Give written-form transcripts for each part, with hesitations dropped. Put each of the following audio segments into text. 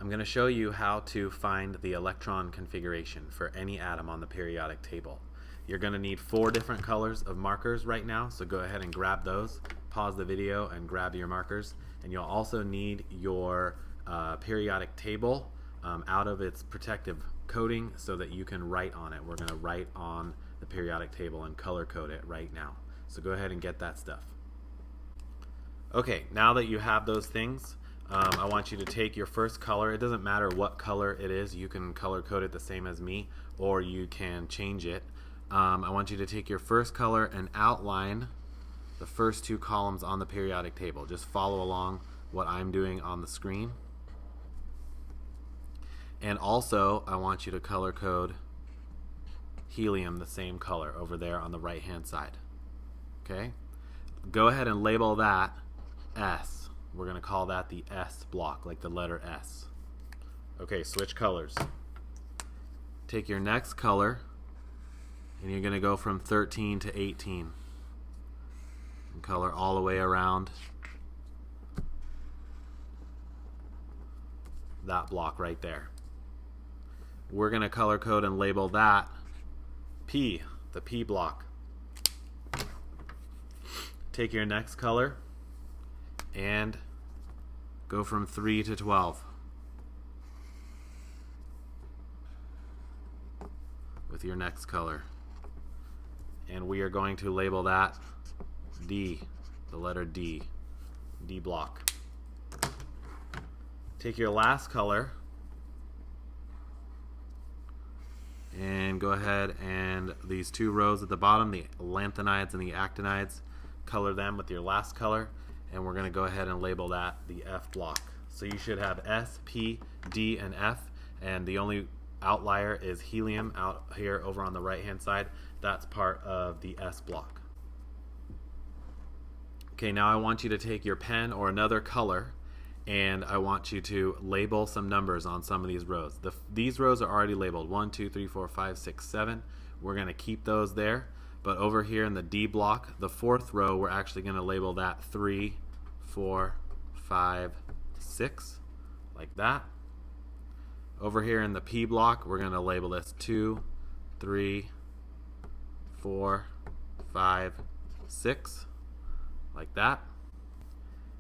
I'm going to show you how to find the electron configuration for any atom on the periodic table. You're going to need 4 different colors of markers right now, so go ahead and grab those, pause the video and grab your markers, and you'll also need your periodic table out of its protective coating so that you can write on it. We're going to write on the periodic table and color code it right now. So go ahead and get that stuff. Okay, now that you have those things, I want you to take your first color. It doesn't matter what color it is. You can color code it the same as me, or you can change it. I want you to take your first color and outline the first 2 columns on the periodic table. Just follow along what I'm doing on the screen. And also, I want you to color code helium the same color over there on the right hand side. Okay? Go ahead and label that S. We're going to call that the S block, like the letter S. Okay, switch colors. Take your next color, and you're going to go from 13 to 18. And color all the way around that block right there. We're going to color code and label that P, the P block. Take your next color and go from 3 to 12 with your next color. And we are going to label that D, the letter D, D block. Take your last color and go ahead and these 2 rows at the bottom, the lanthanides and the actinides, color them with your last color. And we're going to go ahead and label that the F block. So you should have S, P, D, and F, and the only outlier is helium out here over on the right hand side. That's part of the S block. Okay, now I want you to take your pen or another color, and I want you to label some numbers on some of these rows. These rows are already labeled 1, 2, 3, 4, 5, 6, 7. We're going to keep those there. But over here in the D block, the 4th row, we're actually going to label that 3, 4, 5, 6, like that. Over here in the P block, we're going to label this 2, 3, 4, 5, 6, like that.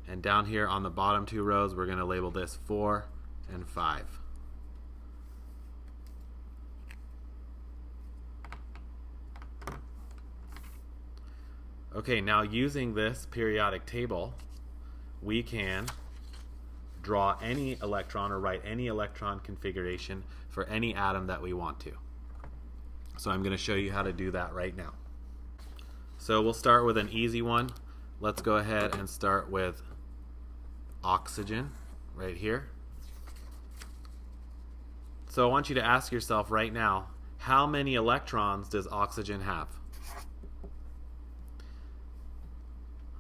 And down here on the bottom 2 rows, we're going to label this 4 and 5. Okay, now using this periodic table, we can draw any electron or write any electron configuration for any atom that we want to. So I'm going to show you how to do that right now. So we'll start with an easy one. Let's go ahead and start with oxygen right here. So I want you to ask yourself right now, how many electrons does oxygen have?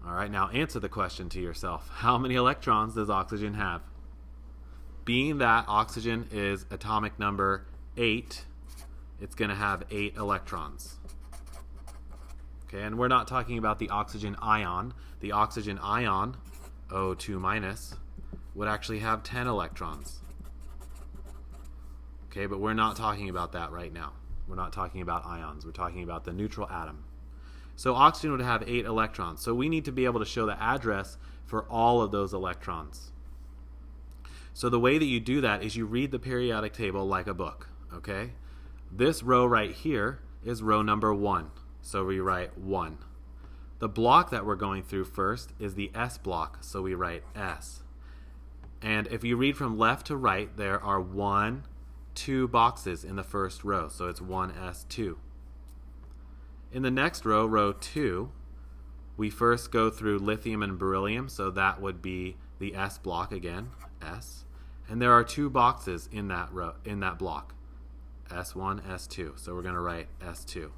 All right, now answer the question to yourself. How many electrons does oxygen have? Being that oxygen is atomic number 8, it's going to have 8 electrons. Okay, and we're not talking about the oxygen ion. The oxygen ion, O2-, would actually have 10 electrons. Okay, but we're not talking about that right now. We're not talking about ions. We're talking about the neutral atom. So oxygen would have 8 electrons. So we need to be able to show the address for all of those electrons. So the way that you do that is you read the periodic table like a book. Okay? This row right here is row number 1. So we write 1. The block that we're going through first is the S block. So we write S. And if you read from left to right, there are 1, 2 boxes in the first row. So it's 1s2. In the next row, row 2, we first go through lithium and beryllium, so that would be the S block again, S. And there are 2 boxes in that row, in that block, S1, S2. So we're going to write S2.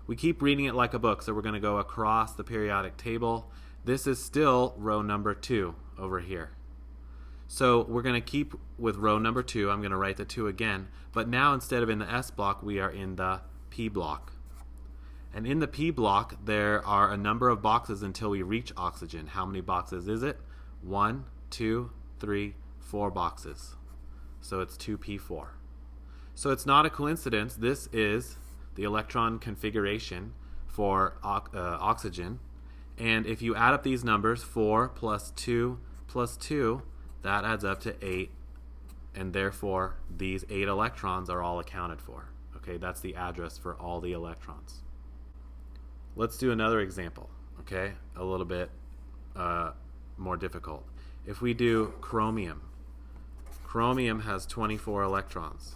We keep reading it like a book, so we're going to go across the periodic table. This is still row number 2 over here. So we're going to keep with row number 2. I'm going to write the 2 again, but now instead of in the S block, we are in the P block. And in the P block, there are a number of boxes until we reach oxygen. How many boxes is it? 1, 2, 3, 4 boxes. so it's 2p4. So it's not a coincidence. This is the electron configuration for oxygen. And if you add up these numbers, 4 plus 2 plus 2, that adds up to 8. And therefore, these 8 electrons are all accounted for. Okay, that's the address for all the electrons. Let's do another example, okay? A little bit more difficult. If we do chromium, chromium has 24 electrons.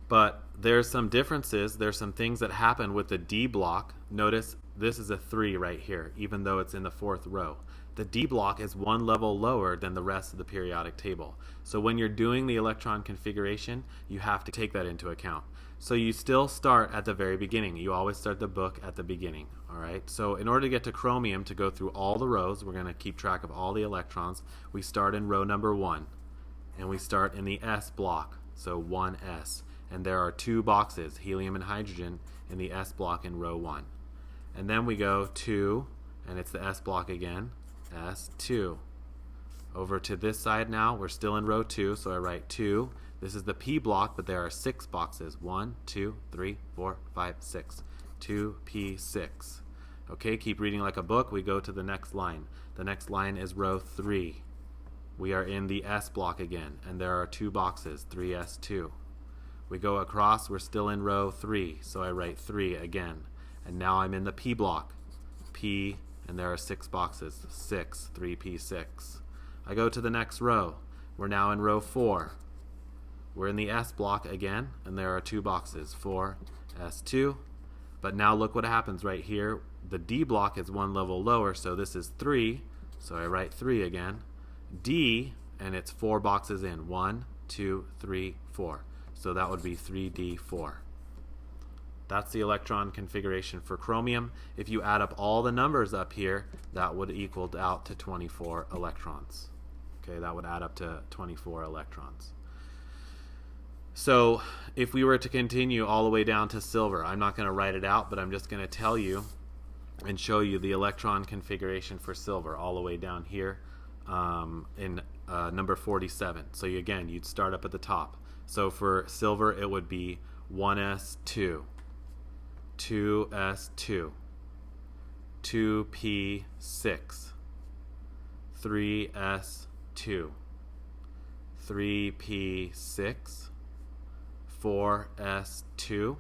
But there's some differences. There's some things that happen with the D block. Notice this is a 3 right here, even though it's in the 4th row. The D block is one level lower than the rest of the periodic table. So when you're doing the electron configuration, you have to take that into account. So you still start at the very beginning. You always start the book at the beginning. All right. So in order to get to chromium, to go through all the rows, we're going to keep track of all the electrons. We start in row number 1, and we start in the S block. So 1s. And there are 2 boxes, helium and hydrogen, in the S block in row 1. And then we go 2, and it's the S block again, S2. Over to this side now, we're still in row 2, so I write 2. This is the P block, but there are 6 boxes. 1, 2, 3, 4, 5, 6. 2p6. Okay, keep reading like a book. We go to the next line. The next line is row 3. We are in the S block again, and there are 2 boxes, 3s2. We go across, we're still in row 3, so I write 3 again. And now I'm in the P block. P, and there are 6 boxes, 6, 3p6. I go to the next row. We're now in row 4. We're in the S block again, and there are 2 boxes, 4, S2. But now look what happens right here. The D block is one level lower, so this is 3, so I write 3 again. D, and it's 4 boxes in, 1, 2, 3, 4. So that would be 3d4. That's the electron configuration for chromium. If you add up all the numbers up here, that would equal out to 24 electrons. Okay, that would add up to 24 electrons. So if we were to continue all the way down to silver, I'm not going to write it out, but I'm just going to tell you and show you the electron configuration for silver all the way down here in number 47. So again, you'd start up at the top. So for silver, it would be 1s2, 2s2, 2p6, 3s2, 3p6, 4s2,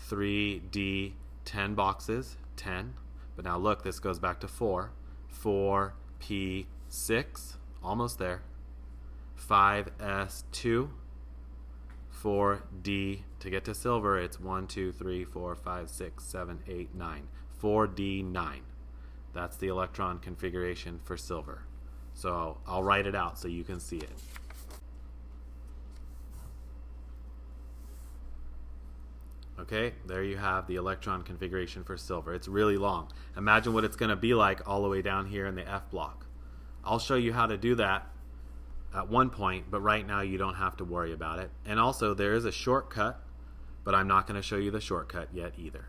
3d, 10 boxes, 10. But now look, this goes back to 4, 4p6, almost there, 5s2, 4d. To get to silver, it's 1, 2, 3, 4, 5, 6, 7, 8, 9. 4d9. That's the electron configuration for silver. So I'll write it out so you can see it. Okay, there you have the electron configuration for silver. It's really long. Imagine what it's going to be like all the way down here in the F block. I'll show you how to do that at one point, but right now you don't have to worry about it. And also there is a shortcut, but I'm not going to show you the shortcut yet either.